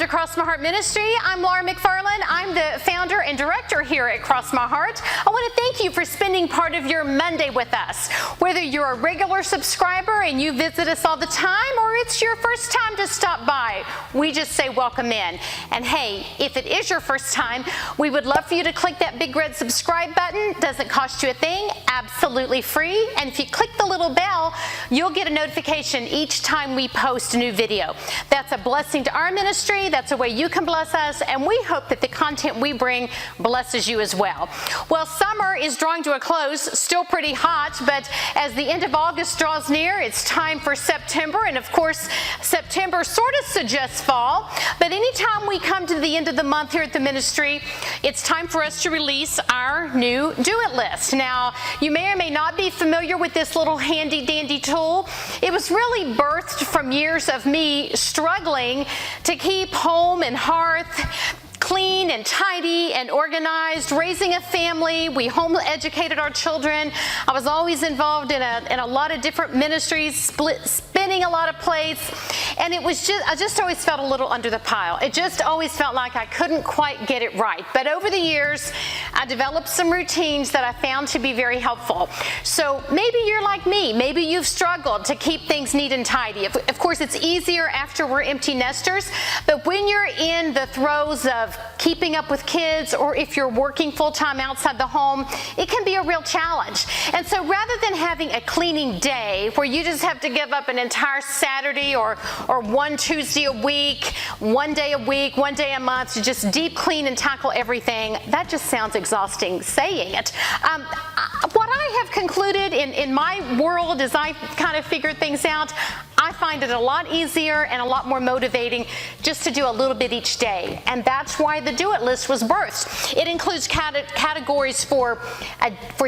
Cross My Heart Ministry. I'm Laura McFarland. I'm the founder and director here at Cross My Heart. I want to thank you for spending part of your Monday with us. Whether you're a regular subscriber and you visit us all the time, or it's your first time to stop by, we just say welcome in. And hey, if it is your first time, we would love for you to click that big red subscribe button. Doesn't cost you a thing, absolutely free. And if you click the little bell, you'll get a notification each time we post a new video. That's a blessing to our ministry. That's a way you can bless us, and we hope that the content we bring blesses you as well. Well, summer is drawing to a close, still pretty hot, but as the end of August draws near, it's time for September, and of course, September sort of suggests fall, but anytime we come to the end of the month here at the ministry, it's time for us to release our new Do It list. Now, you may or may not be familiar with this little handy dandy tool. It was really birthed from years of me struggling to keep home and hearth clean and tidy and organized, raising a family. We home educated our children. I was always involved in a lot of different ministries, spinning a lot of plates, and it was I just always felt a little under the pile. It just always felt like I couldn't quite get it right. But over the years, I developed some routines that I found to be very helpful. So maybe you're like me. Maybe you've struggled to keep things neat and tidy. Of course, it's easier after we're empty nesters, but when you're in the throes of keeping up with kids, or if you're working full-time outside the home, it can be a real challenge. And so rather than having a cleaning day where you just have to give up an entire Saturday or one Tuesday a week, one day a week, one day a month to just deep clean and tackle everything, that just sounds exhausting saying it. What I have concluded in my world as I kind of figured things out, I find it a lot easier and a lot more motivating just to do a little bit each day. And that's why the Do It list was birthed. It includes categories for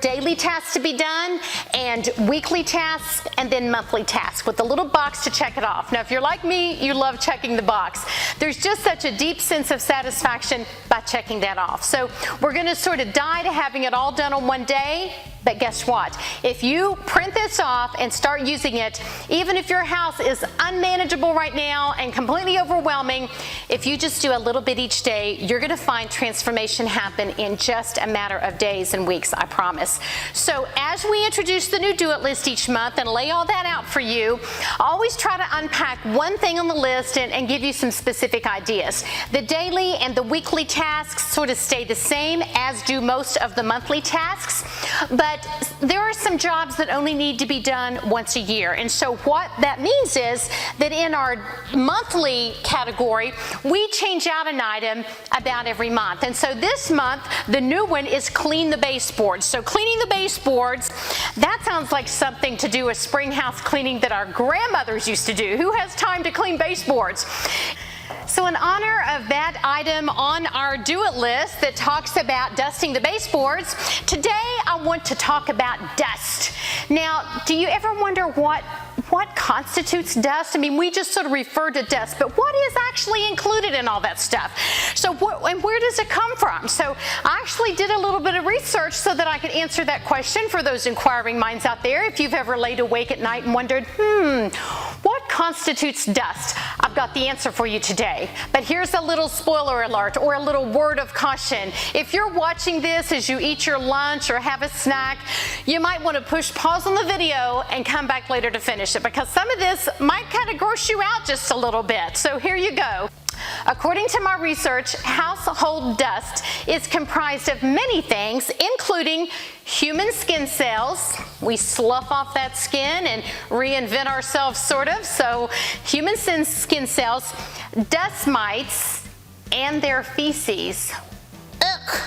daily tasks to be done, and weekly tasks, and then monthly tasks with a little box to check it off. Now, if you're like me, you love checking the box. There's just such a deep sense of satisfaction by checking that off. So we're going to sort of die to having it all done on one day. But guess what? If you print this off and start using it, even if your house is unmanageable right now and completely overwhelming, if you just do a little bit each day, you're going to find transformation happen in just a matter of days and weeks, I promise. So as we introduce the new Do It list each month and lay all that out for you, always try to unpack one thing on the list and give you some specific ideas. The daily and the weekly tasks sort of stay the same, as do most of the monthly tasks, but there are some jobs that only need to be done once a year. And so what that means is that in our monthly category, we change out an item about every month. And so this month, the new one is clean the baseboards. So cleaning the baseboards, that sounds like something to do with spring house cleaning that our grandmothers used to do. Who has time to clean baseboards? So in honor of that item on our Do It list that talks about dusting the baseboards, today I want to talk about dust. Now, do you ever wonder what constitutes dust? I mean, we just sort of refer to dust, but what is actually included in all that stuff? So and where does it come from? So I actually did a little bit of research so that I could answer that question for those inquiring minds out there. If you've ever laid awake at night and wondered, what constitutes dust? I've got the answer for you today. But here's a little spoiler alert, or a little word of caution. If you're watching this as you eat your lunch or have a snack, you might want to push pause on the video and come back later to finish it, because some of this might kind of gross you out just a little bit. So here you go. According to my research, household dust is comprised of many things, including human skin cells. We slough off that skin and reinvent ourselves, sort of. So human skin cells, dust mites, and their feces. Ugh.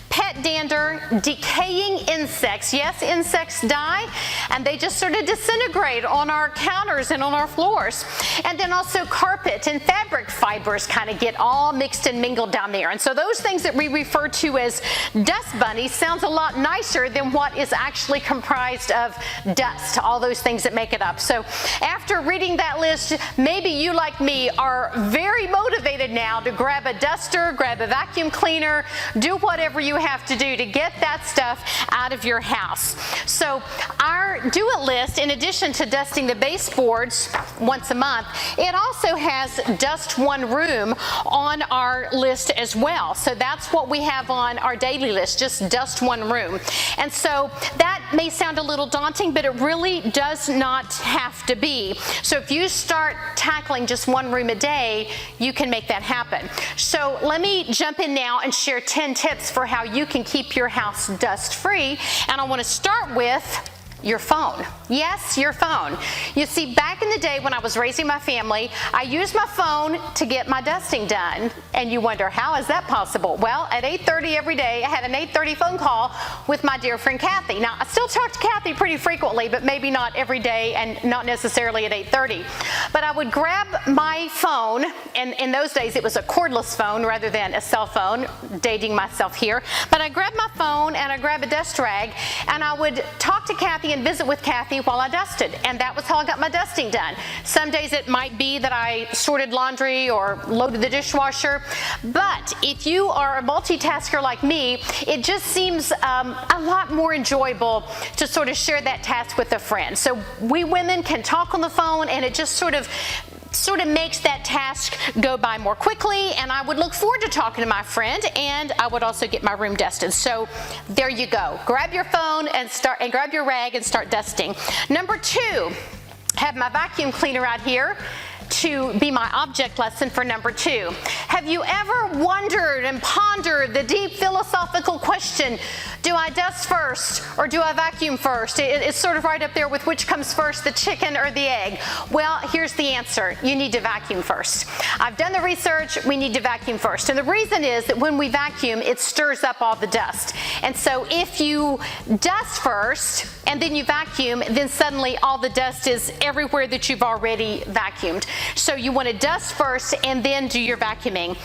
Pet dander, decaying insects. Yes, insects die, and they just sort of disintegrate on our counters and on our floors. And then also carpet and fabric fibers kind of get all mixed and mingled down there. And so those things that we refer to as dust bunnies sounds a lot nicer than what is actually comprised of dust, all those things that make it up. So after reading that list, maybe you, like me, are very motivated now to grab a duster, grab a vacuum cleaner, do whatever you have have to do to get that stuff out of your house. So our do it list, in addition to dusting the baseboards once a month, it also has dust one room on our list as well. So that's what we have on our daily list, just dust one room. And so that may sound a little daunting, but it really does not have to be. So if you start tackling just one room a day, you can make that happen. So let me jump in now and share 10 tips for how you can keep your house dust free. And I want to start with your phone. Yes, your phone. You see, back in the day when I was raising my family, I used my phone to get my dusting done. And you wonder, how is that possible? Well, at 8:30 every day, I had an 8:30 phone call with my dear friend Kathy. Now, I still talk to Kathy pretty frequently, but maybe not every day and not necessarily at 8:30. But I would grab my phone, and in those days it was a cordless phone rather than a cell phone, dating myself here. But I grabbed my phone and I grabbed a dust rag, and I would talk to Kathy and visit with Kathy while I dusted, and that was how I got my dusting done. Some days it might be that I sorted laundry or loaded the dishwasher, but if you are a multitasker like me, it just seems a lot more enjoyable to sort of share that task with a friend. So we women can talk on the phone, and it just sort of makes that task go by more quickly, and I would look forward to talking to my friend, and I would also get my room dusted. So there you go. Grab your phone and grab your rag and start dusting. Number 2, have my vacuum cleaner out here to be my object lesson for number 2. Have you ever wondered and pondered the deep philosophical question, do I dust first or do I vacuum first? It's sort of right up there with which comes first, the chicken or the egg. Well, here's the answer. You need to vacuum first. I've done the research. We need to vacuum first. And the reason is that when we vacuum, it stirs up all the dust. And so if you dust first and then you vacuum, then suddenly all the dust is everywhere that you've already vacuumed. So you want to dust first and then do your vacuuming.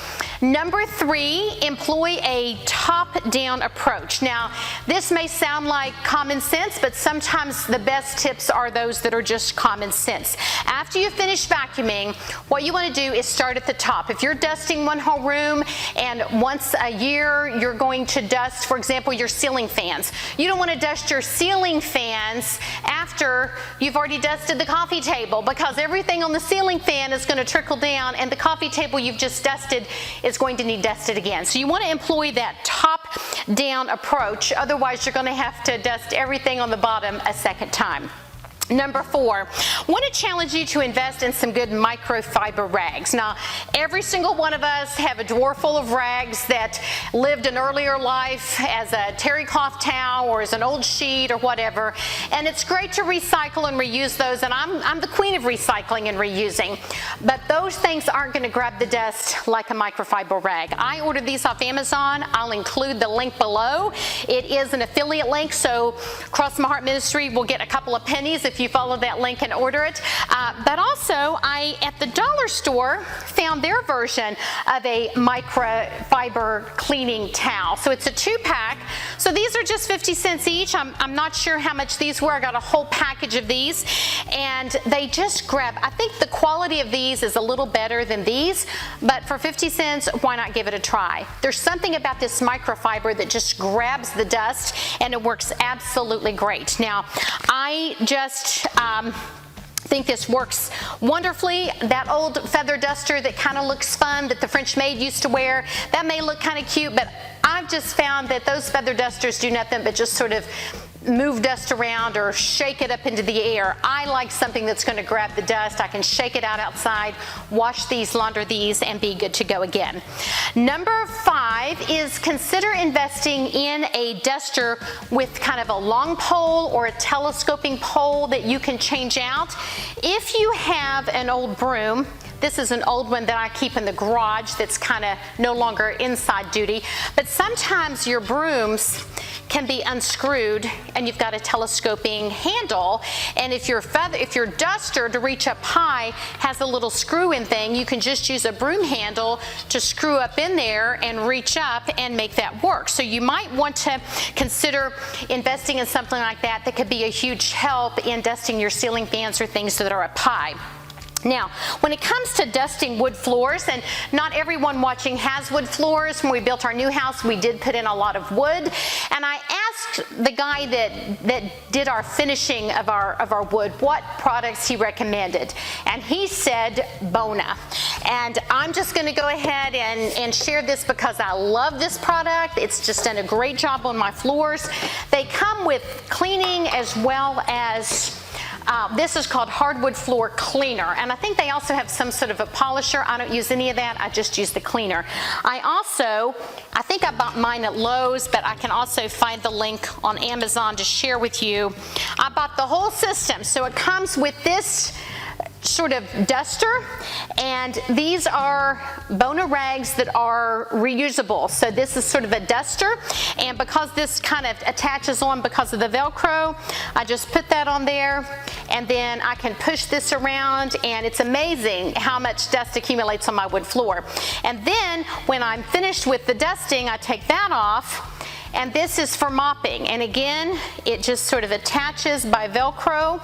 Number 3, employ a top-down approach. Now, this may sound like common sense, but sometimes the best tips are those that are just common sense. After you finish vacuuming, what you want to do is start at the top. If you're dusting one whole room and once a year you're going to dust, for example, your ceiling fans, you don't want to dust your ceiling fans after you've already dusted the coffee table, because everything on the ceiling fan is going to trickle down, and the coffee table you've just dusted is going to need dusted again. So you want to employ that top-down approach. Otherwise, you're going to have to dust everything on the bottom a second time. Number 4, I want to challenge you to invest in some good microfiber rags. Now, every single one of us have a drawer full of rags that lived an earlier life as a terry cloth towel or as an old sheet or whatever, and it's great to recycle and reuse those, and I'm the queen of recycling and reusing, but those things aren't going to grab the dust like a microfiber rag. I ordered these off Amazon. I'll include the link below. It is an affiliate link, so Cross My Heart Ministry will get a couple of pennies if you follow that link and order it. But also, I, at the dollar store, found their version of a microfiber cleaning towel. So it's a 2-pack. So these are just 50 cents each. I'm not sure how much these were. I got a whole package of these, and they just grab. I think the quality of these is a little better than these, but for 50 cents, why not give it a try? There's something about this microfiber that just grabs the dust, and it works absolutely great. Now, I just think this works wonderfully. That old feather duster that kind of looks fun that the French maid used to wear, that may look kind of cute, but I've just found that those feather dusters do nothing but just sort of move dust around or shake it up into the air. I like something that's going to grab the dust. I can shake it out outside, wash these, launder these, and be good to go again. Number 5 is consider investing in a duster with kind of a long pole or a telescoping pole that you can change out. If you have an old broom, this is an old one that I keep in the garage that's kind of no longer inside duty, but sometimes your brooms can be unscrewed and you've got a telescoping handle, and if your duster to reach up high has a little screw-in thing, you can just use a broom handle to screw up in there and reach up and make that work. So you might want to consider investing in something like that that could be a huge help in dusting your ceiling fans or things that are up high. Now, when it comes to dusting wood floors, and not everyone watching has wood floors, when we built our new house, we did put in a lot of wood, and I asked the guy that did our finishing of our wood what products he recommended, and he said Bona. And I'm just going to go ahead and share this because I love this product. It's just done a great job on my floors. They come with cleaning as well as this is called hardwood floor cleaner, and I think they also have some sort of a polisher. I don't use any of that. I just use the cleaner. I think I bought mine at Lowe's, but I can also find the link on Amazon to share with you. I bought the whole system, so it comes with this sort of duster, and these are Bona rags that are reusable. So this is sort of a duster, and because this kind of attaches on because of the Velcro, I just put that on there, and then I can push this around, and it's amazing how much dust accumulates on my wood floor. And then when I'm finished with the dusting, I take that off, and this is for mopping, and again it just sort of attaches by Velcro,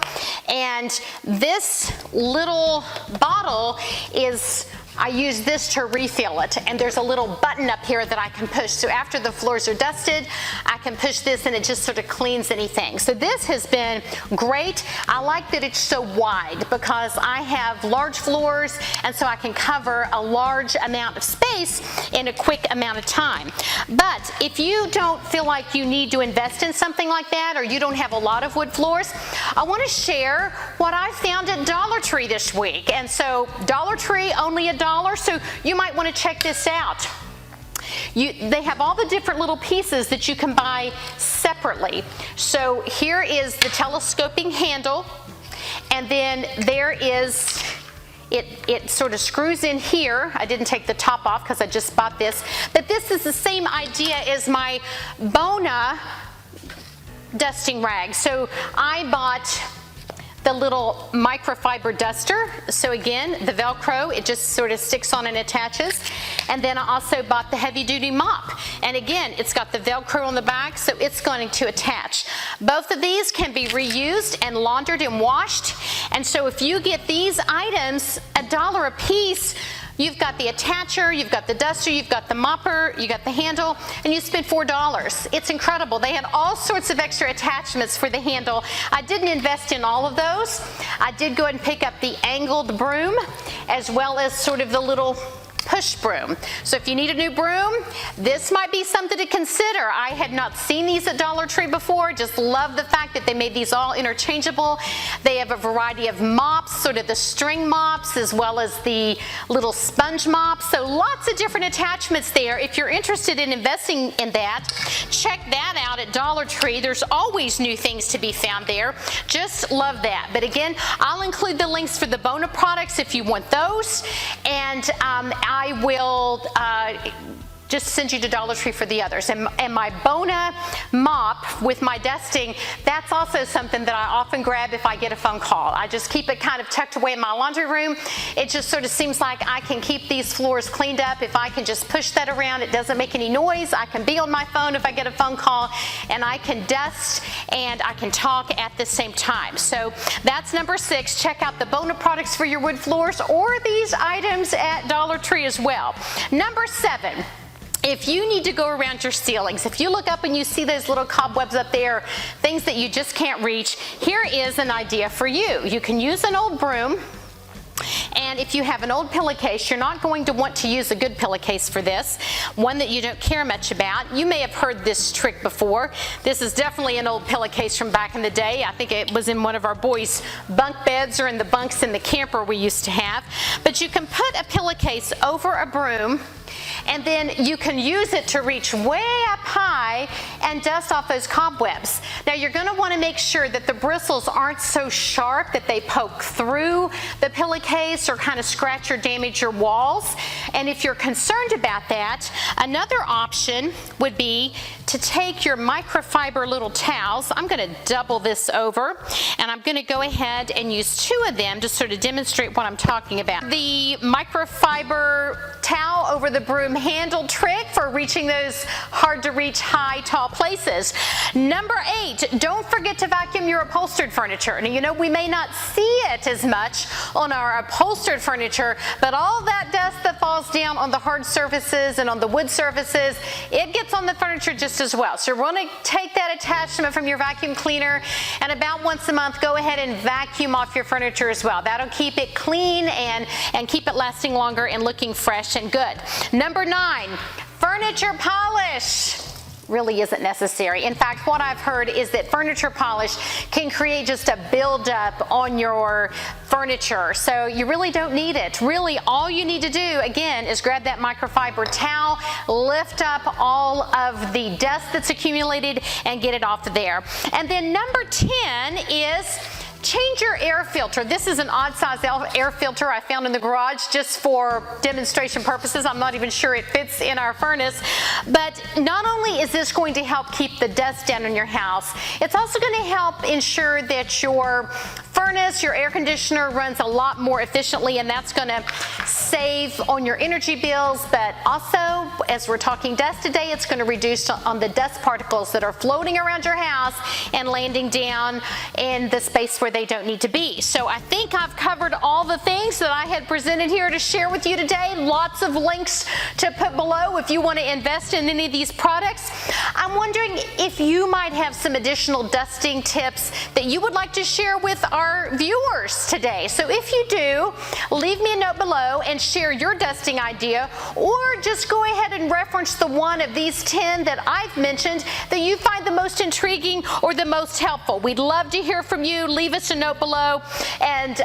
and this little bottle is, I use this to refill it, and there's a little button up here that I can push. So after the floors are dusted, I can push this and it just sort of cleans anything. So this has been great. I like that it's so wide because I have large floors, and so I can cover a large amount of space in a quick amount of time. But if you don't feel like you need to invest in something like that, or you don't have a lot of wood floors, I want to share what I found at Dollar Tree this week. And so Dollar Tree, only $1. So you might want to check this out. They have all the different little pieces that you can buy separately. So here is the telescoping handle, and then there is, it sort of screws in here. I didn't take the top off because I just bought this, but this is the same idea as my Bona dusting rag. So I bought the little microfiber duster. So again, the Velcro, it just sort of sticks on and attaches. And then I also bought the heavy duty mop. And again, it's got the Velcro on the back, so it's going to attach. Both of these can be reused and laundered and washed. And so if you get these items $1 a piece, you've got the attacher, you've got the duster, you've got the mopper, you got the handle, and you spend $4. It's incredible. They had all sorts of extra attachments for the handle. I didn't invest in all of those. I did go ahead and pick up the angled broom, as well as sort of the little push broom. So if you need a new broom, this might be something to consider. I had not seen these at Dollar Tree before. Just love the fact that they made these all interchangeable. They have a variety of mops, sort of the string mops, as well as the little sponge mops. So lots of different attachments there. If you're interested in investing in that, check that out at Dollar Tree. There's always new things to be found there. Just love that. But again, I'll include the links for the Bona products if you want those. And I will just send you to Dollar Tree for the others. And my Bona mop with my dusting, that's also something that I often grab if I get a phone call. I just keep it kind of tucked away in my laundry room. It just sort of seems like I can keep these floors cleaned up if I can just push that around. It doesn't make any noise. I can be on my phone if I get a phone call, and I can dust and I can talk at the same time. So that's number 6. Check out the Bona products for your wood floors, or these items at Dollar Tree as well. Number 7. If you need to go around your ceilings, if you look up and you see those little cobwebs up there, things that you just can't reach, here is an idea for you. You can use an old broom, and if you have an old pillowcase, you're not going to want to use a good pillowcase for this, one that you don't care much about. You may have heard this trick before. This is definitely an old pillowcase from back in the day. I think it was in one of our boys' bunk beds or in the bunks in the camper we used to have. But you can put a pillowcase over a broom, and then you can use it to reach way up high and dust off those cobwebs. Now you're going to want to make sure that the bristles aren't so sharp that they poke through the pillowcase or kind of scratch or damage your walls. And if you're concerned about that, another option would be to take your microfiber little towels. I'm going to double this over, and I'm going to go ahead and use 2 of them to sort of demonstrate what I'm talking about. The microfiber towel over the broom handle trick for reaching those hard to reach high, tall places. Number 8, don't forget to vacuum your upholstered furniture. Now, you know, we may not see it as much on our upholstered furniture, but all that dust that falls down on the hard surfaces and on the wood surfaces, it gets on the furniture just as well. So you're going to take that attachment from your vacuum cleaner, and about once a month, go ahead and vacuum off your furniture as well. That'll keep it clean and keep it lasting longer and looking fresh and good. Number 9, furniture polish really isn't necessary. In fact, what I've heard is that furniture polish can create just a buildup on your furniture, so you really don't need it. Really, all you need to do, again, is grab that microfiber towel, lift up all of the dust that's accumulated, and get it off there. And then number 10 is change your air filter. This is an odd size air filter I found in the garage just for demonstration purposes. I'm not even sure it fits in our furnace. But not only is this going to help keep the dust down in your house, it's also going to help ensure that your furnace, your air conditioner runs a lot more efficiently, and that's going to save on your energy bills. But also, as we're talking dust today, it's going to reduce on the dust particles that are floating around your house and landing down in the space where they don't need to be. So I think I've covered all the things that I had presented here to share with you today. Lots of links to put below if you want to invest in any of these products. I'm wondering if you might have some additional dusting tips that you would like to share with our viewers today. So if you do, leave me a note below and share your dusting idea, or just go ahead and reference the one of these 10 that I've mentioned that you find the most intriguing or the most helpful. We'd love to hear from you. Leave us a note below, and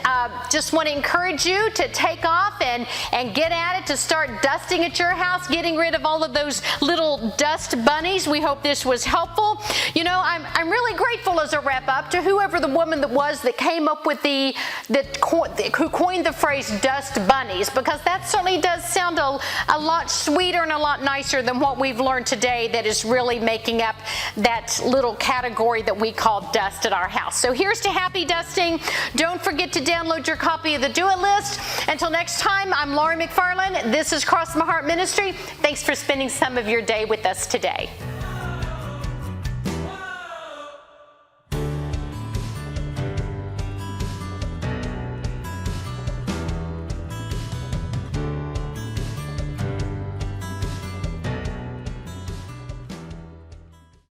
just want to encourage you to take off and get at it, to start dusting at your house, getting rid of all of those little dust bunnies. We hope this was helpful. You know, I'm really grateful as a wrap up to whoever the woman that was that came up with who coined the phrase dust bunnies, because that certainly does sound a lot sweeter and a lot nicer than what we've learned today that is really making up that little category that we call dust at our house. So here's to happy dusting. Don't forget to download your copy of the Do It List. Until next time, I'm Laurie McFarland. This is Cross My Heart Ministry. Thanks for spending some of your day with us today.